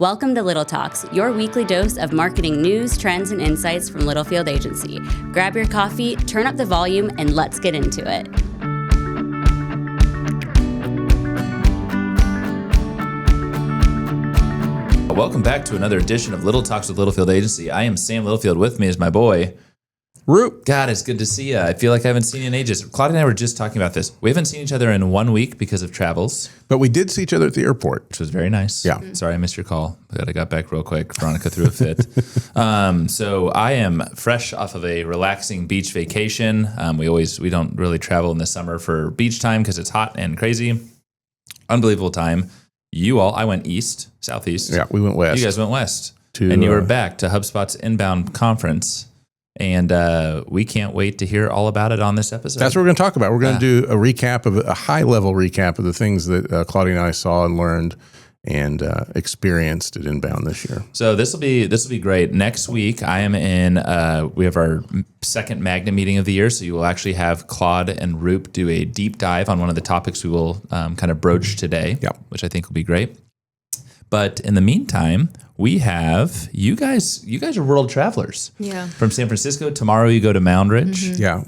Welcome to Little Talks, your weekly dose of marketing news, trends, and insights from Littlefield Agency. Grab your coffee, turn up the volume, and let's get into it. Welcome back to another edition of Little Talks with Littlefield Agency. I am Sam Littlefield. With me is my boy, Roop. God, it's good to see you. I feel like I haven't seen you in ages. Claudia and I were just talking about this. We haven't seen each other in 1 week because of travels. But we did see each other at the airport. Which was very nice. Yeah. Sorry I missed your call. But I got back real quick. Veronica threw a fit. So I am fresh off of a relaxing beach vacation. We don't really travel in the summer for beach time because it's hot and crazy. Unbelievable time. I went southeast. Yeah, we went west. You guys went west. And you were back to HubSpot's inbound conference. And we can't wait to hear all about it on this episode. That's what we're going to talk about. We're going to do a high-level recap of the things that Claudia and I saw and learned and experienced at Inbound this year. So this will be great. Next week, I am in. We have our second Magnet meeting of the year, so you will actually have Claude and Roop do a deep dive on one of the topics we will kind of broach today, which I think will be great. But in the meantime, we have you guys. You guys are world travelers. Yeah. From San Francisco. Tomorrow you go to Mound Ridge. Mm-hmm. Yeah,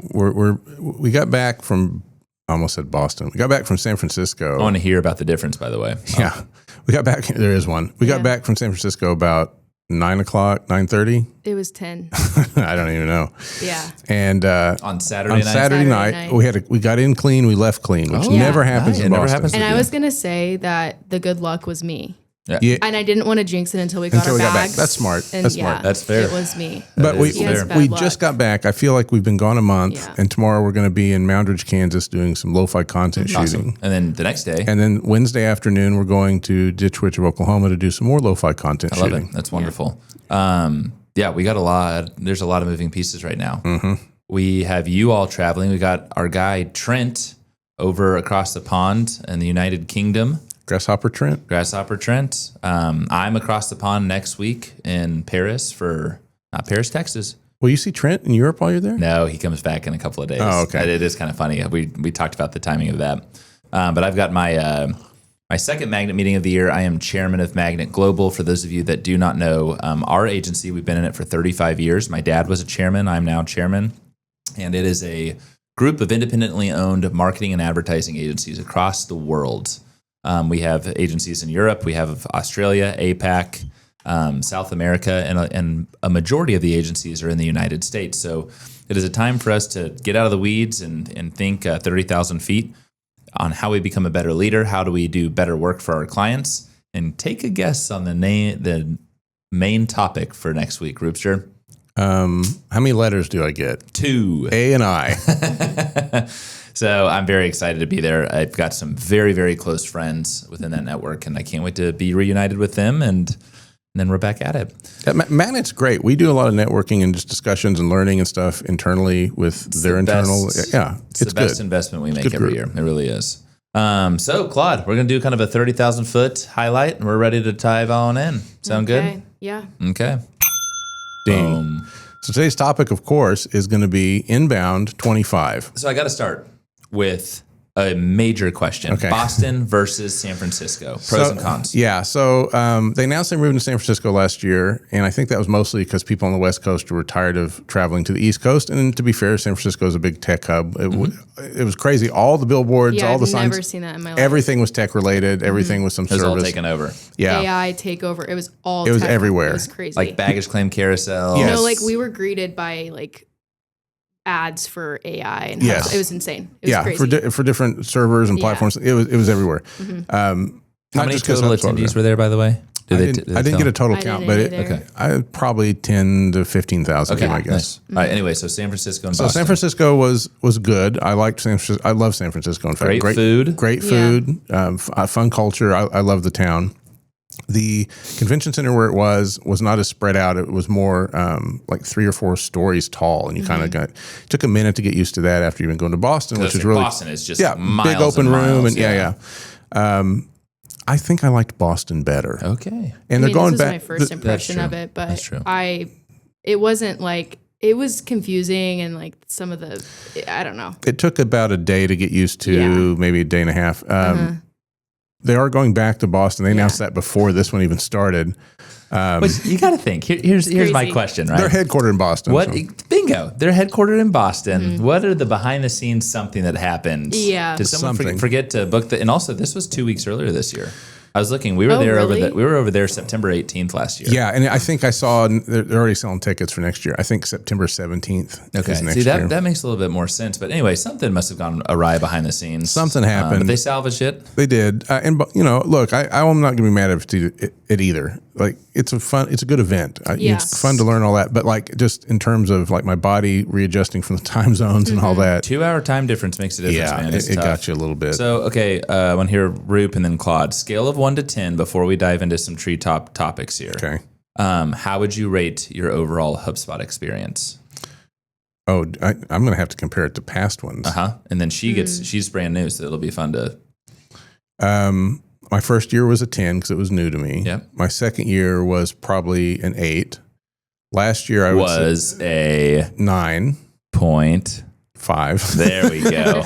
we got back from. I almost said Boston. We got back from San Francisco. I want to hear about the difference, by the way. Yeah, we got back. There is one. We got back from San Francisco about 9:30. It was 10. I don't even know. Yeah. And on Saturday night, we got in clean, we left clean, which never happens in Boston. Never happens. And I was going to say that the good luck was me. Yeah. And I didn't want to jinx it until we got our bags. That's smart. And That's smart. That's fair. It was me. But we luck. just got back. I feel like we've been gone a month, and tomorrow we're going to be in Moundridge, Kansas, doing some lo-fi content shooting. And then the next day, and then Wednesday afternoon, we're going to Ditch Witch of Oklahoma to do some more lo-fi content shooting. I love it. That's wonderful. We got a lot. There's a lot of moving pieces right now. Mm-hmm. We have you all traveling. We got our guy Trent over across the pond in the United Kingdom. Grasshopper Trent. I'm across the pond next week in Paris not Paris, Texas. Will you see Trent in Europe while you're there? No, he comes back in a couple of days. Oh, okay. It is kind of funny. We talked about the timing of that. But I've got my second Magnet meeting of the year. I am chairman of Magnet Global. For those of you that do not know, our agency, we've been in it for 35 years. My dad was a chairman. I'm now chairman. And it is a group of independently owned marketing and advertising agencies across the world. We have agencies in Europe, we have Australia, APAC, South America, and a majority of the agencies are in the United States. So it is a time for us to get out of the weeds and think 30,000 feet on how we become a better leader, how do we do better work for our clients, and take a guess on the main topic for next week, Roopster. How many letters do I get? 2. A and I. So I'm very excited to be there. I've got some very, very close friends within that network, and I can't wait to be reunited with them, and then we're back at it. Magnet's great. We do a lot of networking and just discussions and learning and stuff internally with their internal. It's the best investment we make every year. It really is. So, Claude, we're going to do kind of a 30,000-foot highlight, and we're ready to dive on in. Sound good? Yeah. Okay. Ding. So today's topic, of course, is going to be Inbound 25. So I got to start with a major question. Okay. Boston versus San Francisco. Pros and cons. Yeah. So they announced they moved to San Francisco last year, and I think that was mostly because people on the West Coast were tired of traveling to the East Coast. And to be fair, San Francisco is a big tech hub. It was crazy. All the billboards, all the signs. I've never seen that in my life. Everything was tech related. Everything was some service. It was all taken over. Yeah. AI takeover. It was all It was tech. everywhere. It was crazy. Like baggage claim carousel. Yes. No, like we were greeted by like ads for AI and Yes. it was insane. It was crazy. For different servers and platforms, it was everywhere. How many total attendees were there, by the way? I didn't get a total count, but probably 10 to 15,000, I guess. Nice. All right. Anyway, so San Francisco and Boston. So San Francisco was good. I liked San Francisco. I love San Francisco. In fact, great food, fun culture. I love the town. The convention center where it was not as spread out. It was more like 3 or 4 stories tall, and you kind of took a minute to get used to that after you've been going to Boston, which is really Boston is just miles big open and room miles, and I think I liked Boston better. Okay, and they're going back. This was my first impression of it, but that's true. It wasn't like. It was confusing and like some of the, I don't know. It took about a day to get used to, maybe a day and a half. they are going back to Boston. They announced that before this one even started. But you got to think. Here's my question, right? They're headquartered in Boston. Bingo. They're headquartered in Boston. What are the behind the scenes something that happened? Yeah. Did someone forget to book and also this was 2 weeks earlier this year. I was looking. We were over there September 18th last year. Yeah, and I think I saw they're already selling tickets for next year. I think September 17th. Okay, is next year. that makes a little bit more sense. But anyway, something must have gone awry behind the scenes. Something happened. But they salvaged it. They did, and look, I'm not going to be mad at it either. Like it's a good event. It's fun to learn all that. But like just in terms of like my body readjusting from the time zones and all that, 2-hour time difference makes a difference. Man. It got you a little bit. So okay, I want to hear Roop and then Claude. Scale of 1 to 10 before we dive into some treetop topics here. Okay. How would you rate your overall HubSpot experience? Oh, I'm going to have to compare it to past ones. And then she's brand new, so it'll be fun to. My first year was a 10 because it was new to me. Yep. My second year was probably an 8. Last year I was a 9.5. There we go.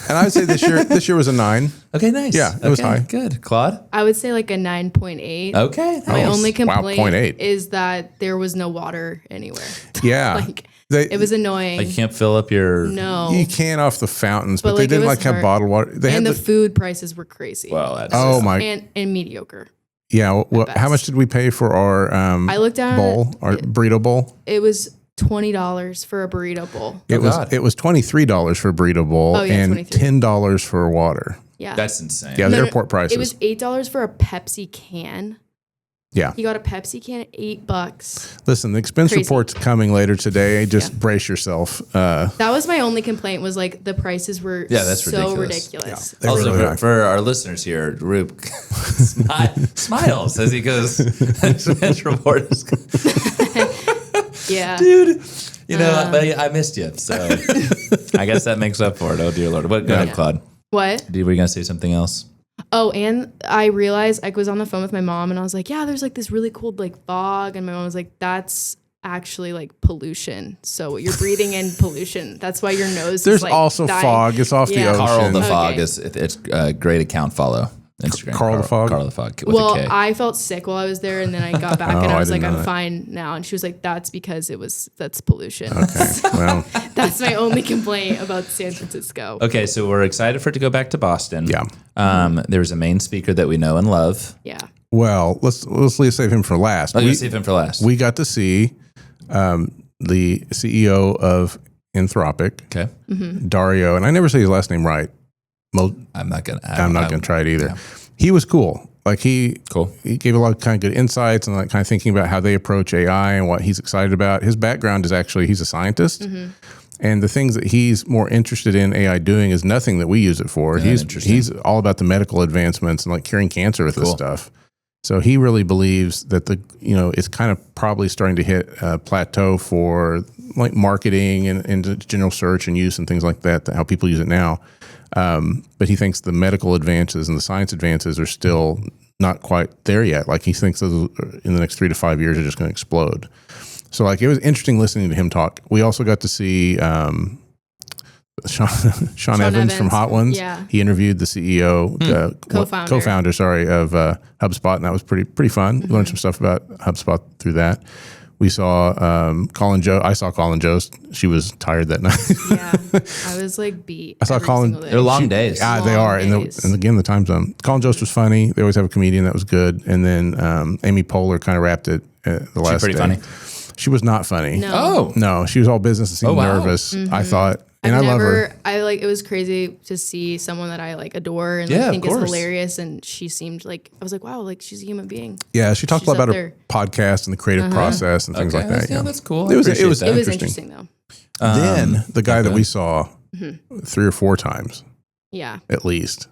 And I would say this year was a 9. Okay, nice. Yeah, it was high. Good. Claude? I would say like a 9.8. Okay. My only complaint 0.8. is that there was no water anywhere. Yeah. It was annoying. Like you can't fill up your... No. You can off the fountains, but they like, didn't have bottled water. They had the food prices were crazy. Well, that's and mediocre. Yeah. Well, how much did we pay for our I looked down bowl, our burrito bowl? It was $20 for a burrito bowl. It was $23 for a burrito bowl and $10 for water. Yeah. That's insane. Yeah, the airport prices. It was $8 for a Pepsi can. Yeah. You got a Pepsi can at $8. Listen, the expense report's coming later today. Just brace yourself. That was my only complaint was like the prices were that's so ridiculous. Yeah, also, really for our listeners here, Roop smiles as he goes, expense report is yeah. Dude, I missed you. So I guess that makes up for it. Oh, dear Lord. Go ahead, Claude. What? Were you going to say something else? Oh, and I realized I was on the phone with my mom and I was like, yeah, there's like this really cool like fog. And my mom was like, that's actually like pollution. So you're breathing in pollution. That's why your nose There's is like also dying. fog. It's off the ocean. Carl the Fog it's a great account follow. Instagram. Carl the Fog? Carl the Fog. Well, I felt sick while I was there and then I got back and I was like, I'm that. fine now. And she was like, that's because that's pollution. Okay. Well, That's my only complaint about San Francisco. Okay, so we're excited for it to go back to Boston. Yeah. There's a main speaker that we know and love. Yeah. well, let's save him for last. Save him for last. We got to see the CEO of Anthropic, Okay. Dario, and I never say his last name right. I'm not gonna try it either. Yeah. He was cool. Like he Cool. gave a lot of kind of good insights and like kind of thinking about how they approach AI and what he's excited about. His background is actually he's a scientist, and the things that he's more interested in AI doing is nothing that we use it for. He's all about the medical advancements and like curing cancer with this stuff. So he really believes that it's kind of probably starting to hit a plateau for like marketing and general search and use and things like that, how people use it now. But he thinks the medical advances and the science advances are still not quite there yet. Like he thinks those in the next 3 to 5 years are just going to explode. So like it was interesting listening to him talk. We also got to see Sean Evans from Hot Ones. Yeah. He interviewed the CEO, co-founder, of HubSpot, and that was pretty fun. We learned some stuff about HubSpot through that. We saw Colin Jost. I saw Colin Jost. She was tired that night. Yeah, I was like beat. I saw Colin. They're long days. Yeah, they are. And again, the time zone. Colin Jost was funny. They always have a comedian that was good. And then Amy Poehler kind of wrapped it the last day. Pretty funny. She was not funny. No. Oh. No, she was all business and seemed nervous, I thought. And I love her. It was crazy to see someone that I like adore and think is hilarious. And she seemed like, I was like, wow, like she's a human being. Yeah, she talked a lot about her podcast and the creative process and things like that. Yeah, that's cool. It was Interesting though. Then the guy that we saw 3 or 4 times, at least,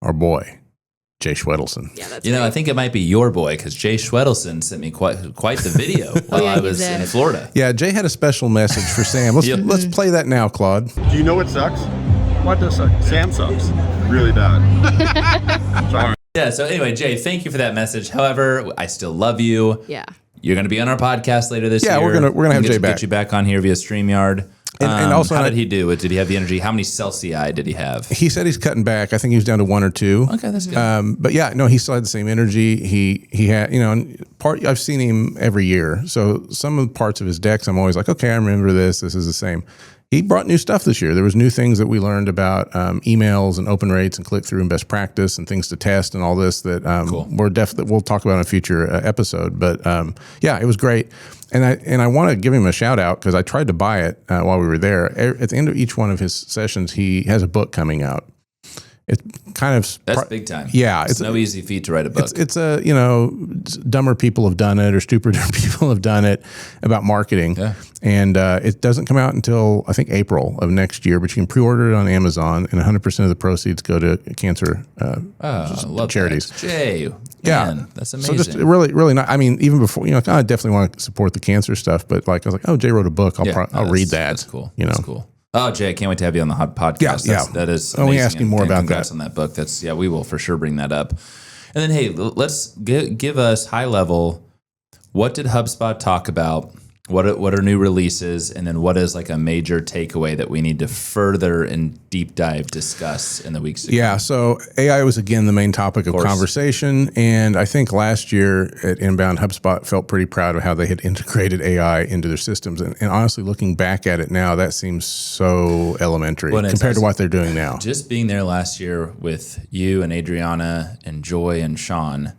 our boy, Jay Schwedelson. Yeah, that's I think it might be your boy because Jay Schwedelson sent me quite the video while I was in Florida. Yeah, Jay had a special message for Sam. Let's play that now, Claude. Do you know what sucks? What does suck? Sam sucks. Really bad. Yeah, so anyway, Jay, thank you for that message. However, I still love you. Yeah. You're going to be on our podcast later this year. Yeah, we're gonna have Jay back. Get you back on here via StreamYard. And also, how did he do it? Did he have the energy? How many Celsius did he have? He said he's cutting back. I think he was down to 1 or 2. Okay, that's good. But yeah, no, he still had the same energy. He had, I've seen him every year. So some of the parts of his decks, I'm always like, okay, I remember this. This is the same. He brought new stuff this year. There was new things that we learned about emails and open rates and click through and best practice and things to test and all this that Cool. we'll talk about in a future episode. But yeah, it was great. And I want to give him a shout out because I tried to buy it while we were there. At the end of each one of his sessions, he has a book coming out. It's kind of That's big time. Yeah, it's no easy feat to write a book. It's a dumber people have done it or stupider people have done it about marketing. Yeah. And it doesn't come out until I think April of next year, but you can pre-order it on Amazon, and 100% of the proceeds go to cancer charities. That. Jay, Yeah, man, that's amazing. So just really, really not. I mean, even before I definitely want to support the cancer stuff, but like I was like, oh, Jay wrote a book. I'll read that. That's cool. That's cool. Oh, Jay, I can't wait to have you on the hot podcast. Yeah. That is Only amazing. asking more about congrats that. on that book. We will for sure bring that up. And then, hey, let's give us high level. What did HubSpot talk about? What are new releases? And then what is like a major takeaway that we need to further and deep dive discuss in the weeks to come? Yeah, so AI was again the main topic of conversation, and I think last year at Inbound, HubSpot felt pretty proud of how they had integrated AI into their systems. And honestly, looking back at it now, that seems so elementary compared to what they're doing now. Just being there last year with you and Adriana and Joy and Sean,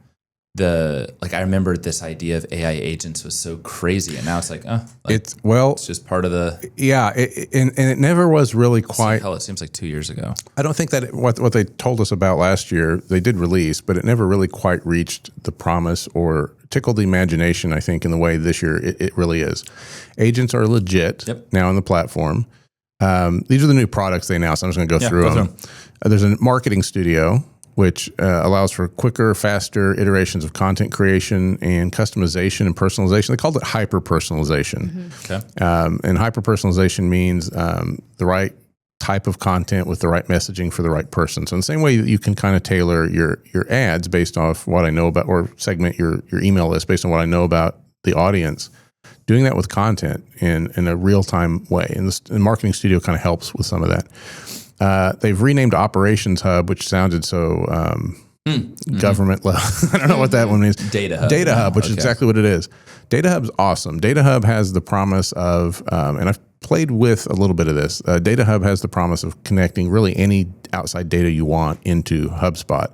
I remember this idea of AI agents was so crazy, and now it's like, it's just part of the and it never was really quite. Hell, it seems like 2 years ago. I don't think that what they told us about last year they did release, but it never really quite reached the promise or tickled the imagination. I think in the way this year it really is. Agents are legit now on the platform. These are the new products they announced. I'm just going to go through them. There's a marketing studio, which allows for quicker, faster iterations of content creation and customization and personalization. They called it hyper-personalization. Mm-hmm. Okay. And hyper-personalization means the right type of content with the right messaging for the right person. So in the same way that you can kind of tailor your ads based off what I know about, or segment your email list based on what I know about the audience, doing that with content in a real-time way. And the Marketing Studio kind of helps with some of that. They've renamed Operations Hub, which sounded so government level. I don't know what that one means. Data Hub, which is exactly what it is. Data Hub's awesome. Data Hub has the promise of, and I've played with a little bit of this. Data Hub has the promise of connecting really any outside data you want into HubSpot,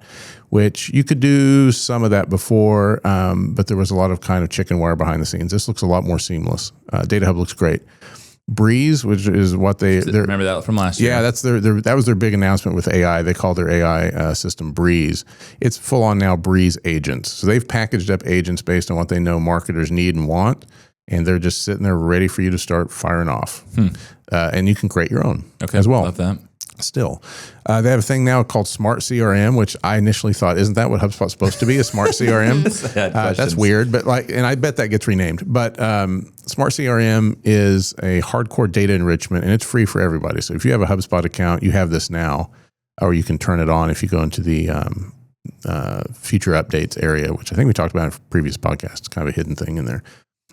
which you could do some of that before, but there was a lot of kind of chicken wire behind the scenes. This looks a lot more seamless. Data Hub looks great. Breeze, which is what remember that from last year. Yeah, that's that was their big announcement with AI. They called their AI system Breeze. It's full on now Breeze agents. So they've packaged up agents based on what they know marketers need and want, and they're just sitting there ready for you to start firing off. And you can create your own as well. Love that. Still, they have a thing now called Smart CRM, which I initially thought, isn't that what HubSpot's supposed to be, a Smart CRM? That's weird, but and I bet that gets renamed. But Smart CRM is a hardcore data enrichment, and it's free for everybody. So if you have a HubSpot account, you have this now, or you can turn it on if you go into the future updates area, which I think we talked about in a previous podcast. It's kind of a hidden thing in there.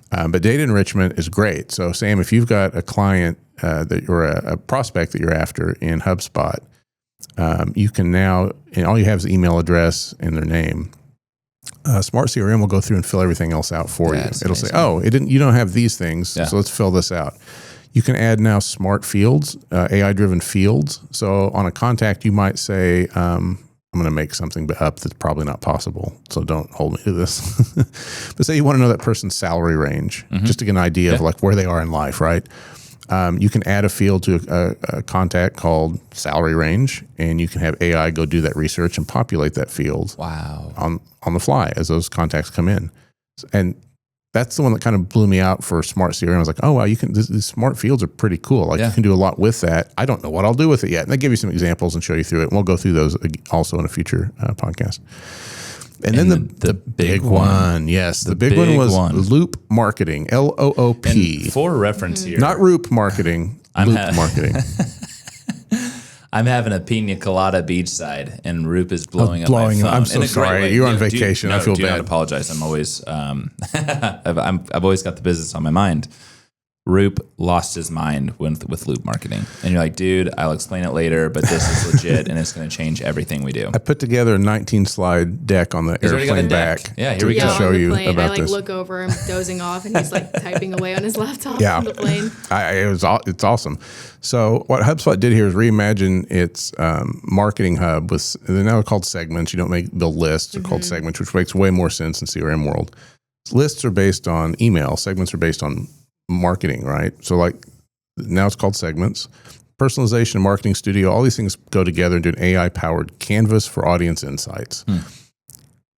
But data enrichment is great. So Sam, if you've got a client or a prospect that you're after in HubSpot, you can now, and all you have is the email address and their name. Smart CRM will go through and fill everything else out for you. It'll amazing. say, you don't have these things, so let's fill this out. You can add now smart fields, AI-driven fields. So on a contact, you might say, I'm going to make something up that's probably not possible, so don't hold me to this. But say you want to know that person's salary range, just to get an idea of like where they are in life, right? You can add a field to a contact called salary range, and you can have AI go do that research and populate that field on the fly as those contacts come in. And that's the one that kind of blew me out for Smart CRM. I was like, oh, wow, these smart fields are pretty cool. Like you can do a lot with that. I don't know what I'll do with it yet. And they give you some examples and show you through it. And we'll go through those also in a future podcast. And then the big one. Yes, the big one was Loop Marketing, LOOP. And for reference here. Not Roop Marketing, Loop Marketing. I'm having a pina colada beachside, and Roop is blowing up my phone. I'm so sorry. You're on vacation. I feel bad. Do not apologize. I'm always, I've always got the business on my mind. Roop lost his mind with loop marketing. And you're like, dude, I'll explain it later, but this is legit and it's going to change everything we do. I put together a 19-slide deck on the airplane back. Yeah, here we go. To show you plane. about I this. look over, I'm dozing off, and he's typing away on his laptop on the plane. It's awesome. So what HubSpot did here is reimagine its marketing hub they're now called segments. You don't build lists. They're called segments, which makes way more sense in CRM world. Lists are based on email. Segments are based on marketing, right? So now it's called segments. Personalization, marketing studio, all these things go together into an AI-powered canvas for audience insights.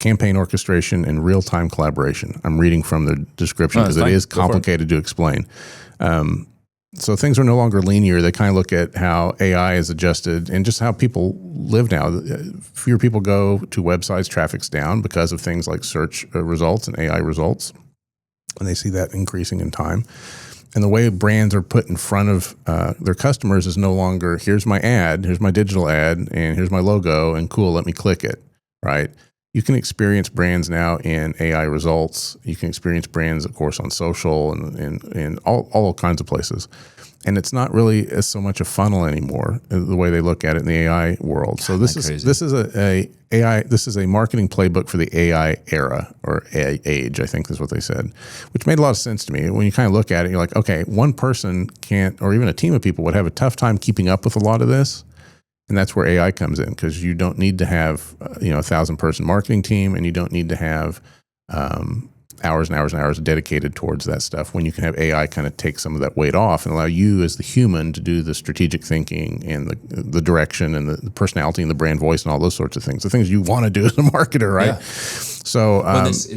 Campaign orchestration and real-time collaboration. I'm reading from the description because it is complicated to explain. So things are no longer linear. They kind of look at how AI is adjusted and just how people live now. Fewer people go to websites, traffic's down because of things like search results and AI results. And they see that increasing in time. And the way brands are put in front of their customers is no longer, here's my ad, here's my digital ad, and here's my logo, and cool, let me click it, right? You can experience brands now in AI results. You can experience brands, of course, on social and all kinds of places. And it's not really so much a funnel anymore, the way they look at it in the AI world. So this is a marketing playbook for the AI era or AI age, I think is what they said, which made a lot of sense to me. When you kind of look at it, you're like, okay, one person can't, or even a team of people would have a tough time keeping up with a lot of this. And that's where AI comes in, because you don't need to have a 1,000-person marketing team, and you don't need to have hours and hours and hours dedicated towards that stuff, when you can have AI kind of take some of that weight off and allow you as the human to do the strategic thinking and the direction and the personality and the brand voice and all those sorts of things, the things you want to do as a marketer, right? Yeah. So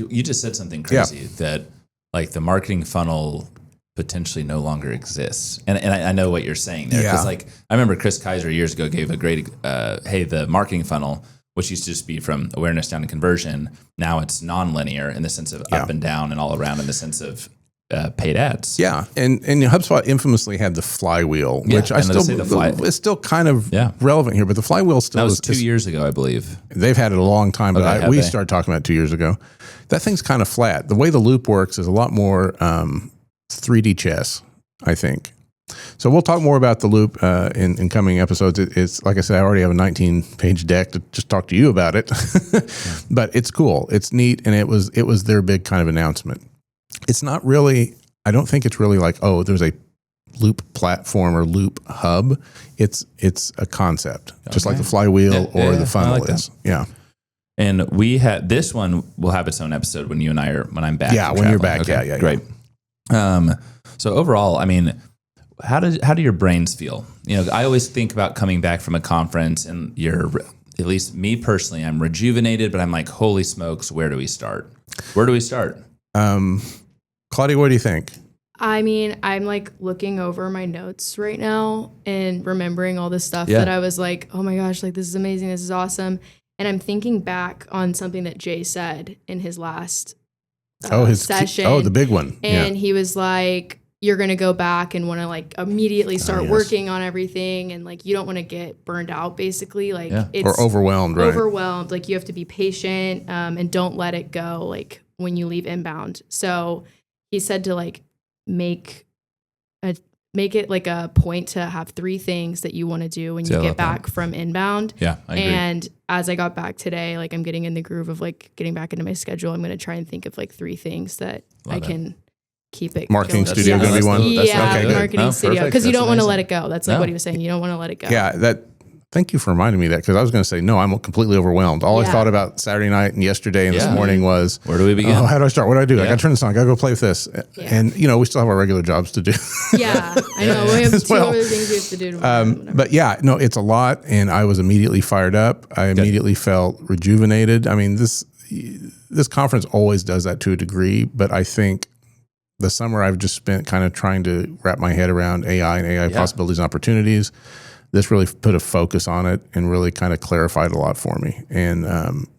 you just said something crazy that the marketing funnel potentially no longer exists. And I know what you're saying there. Because I remember Chris Kaiser years ago gave a great, the marketing funnel, which used to just be from awareness down to conversion. Now it's nonlinear in the sense of up and down and all around in the sense of paid ads. Yeah. And HubSpot infamously had the flywheel, which it's still kind of relevant here, but the flywheel still that was 2 years ago, I believe. They've had it a long time, but we started talking about it 2 years ago. That thing's kind of flat. The way the loop works is a lot more 3D chess, I think. So we'll talk more about the loop in coming episodes. It's like I said, I already have a 19-page deck to just talk to you about it, but it's cool. It's neat, and it was their big kind of announcement. It's not really. I don't think it's really like, oh, there's a loop platform or loop hub. It's a concept, just like the flywheel or the funnel is. Yeah. And we had this one. We'll have its own episode when you and when I'm back. Yeah, when you're back. Okay, yeah, great. So overall, I mean, how do your brains feel? I always think about coming back from a conference, and at least me personally, I'm rejuvenated, but I'm like, holy smokes, where do we start? Claudia, what do you think? I mean, I'm looking over my notes right now and remembering all the stuff that I was like, oh my gosh, this is amazing. This is awesome. And I'm thinking back on something that Jay said in his last session. The big one. And he was like, you're going to go back and want to immediately start working on everything. And you don't want to get burned out, basically. It's or overwhelmed, right? Overwhelmed. You have to be patient and don't let it go when you leave inbound. So he said to make it a point to have 3 things that you want to do when you get back from inbound. Yeah, I agree. And as I got back today, I'm getting in the groove of getting back into my schedule. I'm going to try and think of 3 things that I can keep it marketing going. studio going to be one. Marketing studio, because you don't want to let it go. That's what he was saying. You don't want to let it go. Yeah, thank you for reminding me that, because I was going to say, no, I'm completely overwhelmed. All I thought about Saturday night and yesterday and this morning was, where do we begin? How do I start? What do I do? I got to turn this on. I got to go play with this. And, we still have our regular jobs to do. Yeah, I know. We have 2 other things we have to do. But it's a lot. And I was immediately fired up. I immediately felt rejuvenated. I mean, this conference always does that to a degree, but I think the summer I've just spent kind of trying to wrap my head around AI and AI possibilities and opportunities. This really put a focus on it and really kind of clarified a lot for me. And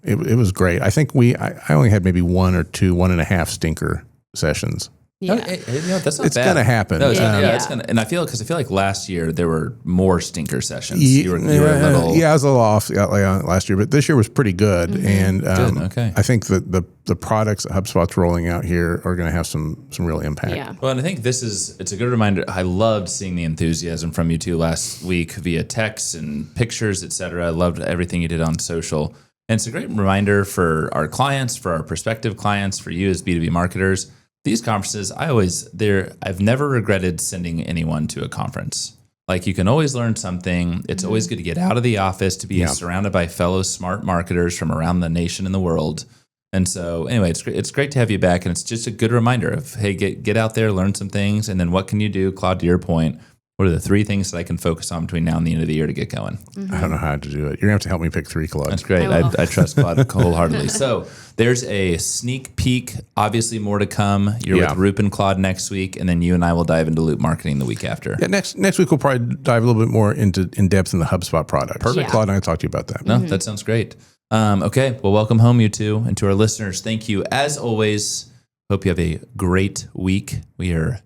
it was great. I think I only had maybe 1 or 2, 1.5 stinker sessions. Yeah. That's not It's bad. gonna happen. No, it's Yeah. it's gonna. And I feel like last year there were more stinker sessions. Ye- You were a little. Yeah, I was a little off last year, but this year was pretty good. And Okay. I think that the products that HubSpot's rolling out here are going to have some real impact. Yeah. Well, and I think it's a good reminder. I loved seeing the enthusiasm from you two last week via text and pictures, et cetera. I loved everything you did on social. And it's a great reminder for our clients, for our prospective clients, for you as B2B marketers. These conferences, I've never regretted sending anyone to a conference. Like, you can always learn something. It's always good to get out of the office, to be surrounded by fellow smart marketers from around the nation and the world. And so anyway, it's great to have you back. And it's just a good reminder of, hey, get out there, learn some things. And then what can you do? Claude, to your point, what are the 3 things that I can focus on between now and the end of the year to get going? I don't know how to do it. You're going to have to help me pick 3, Claude. That's great. I trust Claude wholeheartedly. So there's a sneak peek, obviously more to come. You're with Roop and Claude next week, and then you and I will dive into loop marketing the week after. Yeah, next week we'll probably dive a little bit more in depth in the HubSpot product. Perfect. Claude and I will talk to you about that. No, that sounds great. Okay, well, welcome home, you two, and to our listeners, thank you. As always, hope you have a great week. We are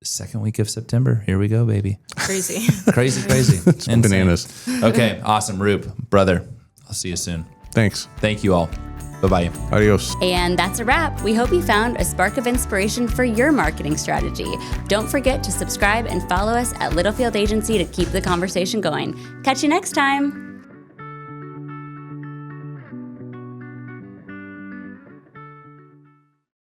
second week of September. Here we go, baby. Crazy. Crazy. It's Insane. bananas. Okay, awesome, Roop, brother. I'll see you soon. Thanks. Thank you all. Bye-bye. Adios. And that's a wrap. We hope you found a spark of inspiration for your marketing strategy. Don't forget to subscribe and follow us at Littlefield Agency to keep the conversation going. Catch you next time.